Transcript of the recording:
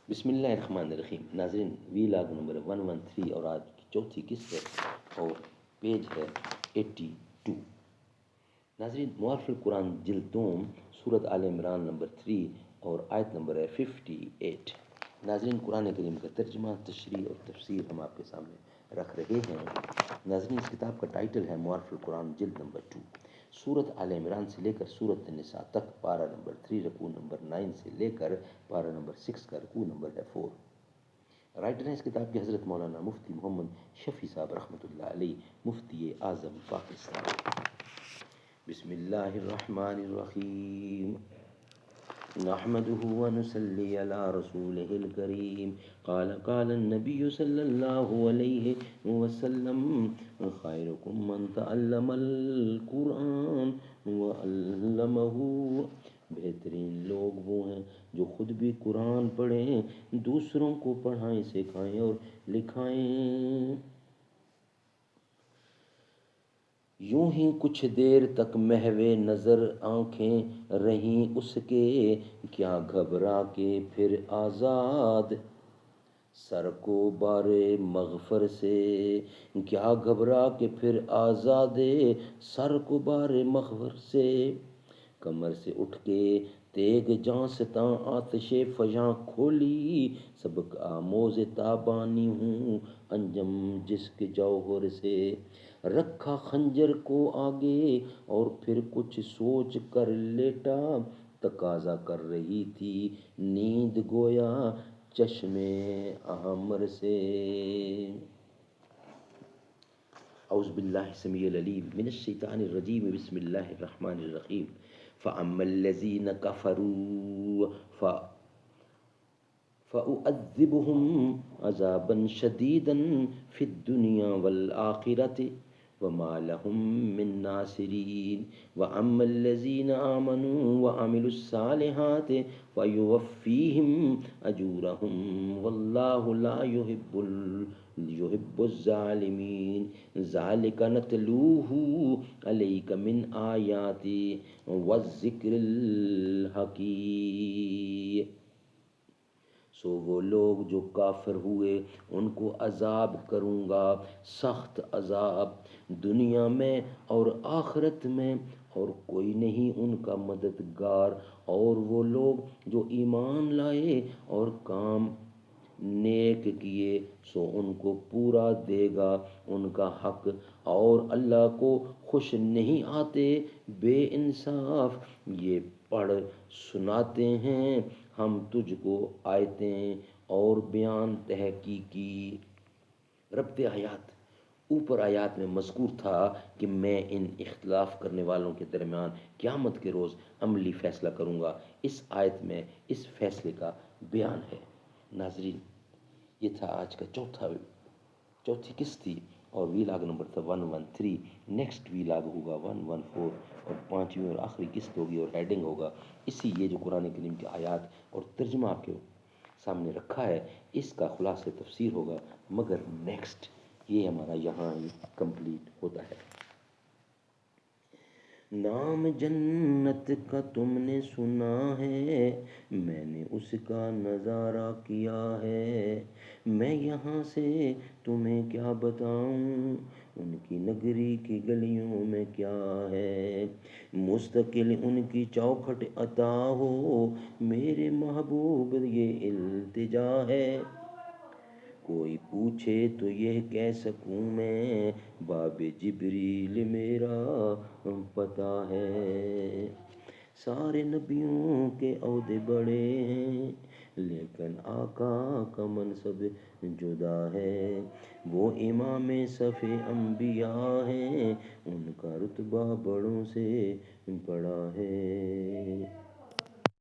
بسم اللہ الرحمن الرحیم. ناظرین، وی لاگ نمبر 113 اور آج کی چوتھی قسط ہے اور پیج ہے 82. ناظرین، معارف القرآن جلد دوم سورت آل عمران نمبر 3 اور آیت نمبر ہے 58. ناظرین، قرآن کریم کا ترجمہ، تشریح اور تفسیر ہم آپ کے سامنے رکھ رہے ہیں. ناظرین، اس کتاب کا ٹائٹل ہے معارف القرآن جلد نمبر 2. سورت آل عمران سے لے کر سورت النساء تک پارہ نمبر 3 رکوع نمبر 9 سے لے کر پارہ نمبر 6 کا رکوع نمبر ہے 4. رائٹر ہیں اس کتاب کے حضرت مولانا مفتی محمد شفیع صاحب رحمۃ اللہ علیہ، مفتی اعظم پاکستان. بسم اللہ الرحمن الرحیم. نحمده ونصلي على رسوله الكريم. قال النبي صلى الله عليه وسلم خيركم من تعلم القرآن وعلمه. بہترین لوگ وہ ہیں جو خود بھی قرآن پڑھیں، دوسروں کو پڑھائیں، سکھائیں اور لکھائیں. یوں ہی کچھ دیر تک محو نظر آنکھیں رہیں اس کے، کیا گھبرا کے پھر آزاد سر کو بارے مغفر سے. کیا گھبرا کے پھر آزاد سر کو بارے مغفر سے. کمر سے اٹھ کے تیغ جانستاں آتش فجاں کھولی، سبق آموز تابانی ہوں انجم جس کے جوہر سے. رکھا خنجر کو آگے اور پھر کچھ سوچ کر لیٹا، تقاضا کر رہی تھی نیند گویا چشم احمر سے. اعوذ باللہ السمیع العلیم من الشیطان الرجیم. بسم اللہ الرحمن الرحیم. فَأَمَّا الَّذِينَ كَفَرُوا فَأُعَذِّبُهُمْ عَذَابًا شَدِيدًا فِي الدُّنْيَا وَالْآخِرَةِ وَمَا لَهُم مِّن نَّاصِرِينَ. وَأَمَّا الَّذِينَ آمَنُوا وَعَمِلُوا الصَّالِحَاتِ فَيُوَفِّيهِمْ أَجُورَهُمْ وَاللَّهُ لَا يُحِبُّ الظَّالِمِينَ. ذَلِكَ نَتْلُوهُ عَلَيْكَ مِنْ آيَاتِ وَالذِّكْرِ الْحَكِيمِ. سو وہ لوگ جو کافر ہوئے ان کو عذاب کروں گا، سخت عذاب، دنیا میں اور آخرت میں، اور کوئی نہیں ان کا مددگار. اور وہ لوگ جو ایمان لائے اور کام نیک کیے سو ان کو پورا دے گا ان کا حق. اور اللہ کو خوش نہیں آتے بے انصاف. یہ پڑھ سناتے ہیں ہم تجھ کو آیتیں اور بیان تحقیقی. ربط آیات. اوپر آیات میں مذکور تھا کہ میں ان اختلاف کرنے والوں کے درمیان قیامت کے روز عملی فیصلہ کروں گا. اس آیت میں اس فیصلے کا بیان ہے. ناظرین، یہ تھا آج کا چوتھی قسط تھی اور وی لاگ نمبر تھا 113. نیکسٹ وی لاگ ہوگا 114 اور پانچویں اور آخری قسط ہوگی اور ہیڈنگ ہوگا اسی یہ جو قرآن کریم کی آیات اور ترجمہ آپ کے سامنے رکھا ہے اس کا خلاصہ تفسیر ہوگا. مگر نیکسٹ یہ ہمارا یہاں ہی کمپلیٹ ہوتا ہے. نام جنت کا تم نے سنا ہے، میں نے اس کا نظارہ کیا ہے. میں یہاں سے تمہیں کیا بتاؤں، ان کی نگری کی گلیوں میں کیا ہے. مستقل ان کی چوکھٹ عطا ہو، میرے محبوب یہ التجا ہے. کوئی پوچھے تو یہ کہہ سکوں میں، باب جبریل میرا پتہ ہے. سارے نبیوں کے عہدے بڑے ہیں لیکن آقا کا منصب جدا ہے. وہ امام صف انبیاء ہیں، ان کا رتبہ بڑوں سے بڑا ہے.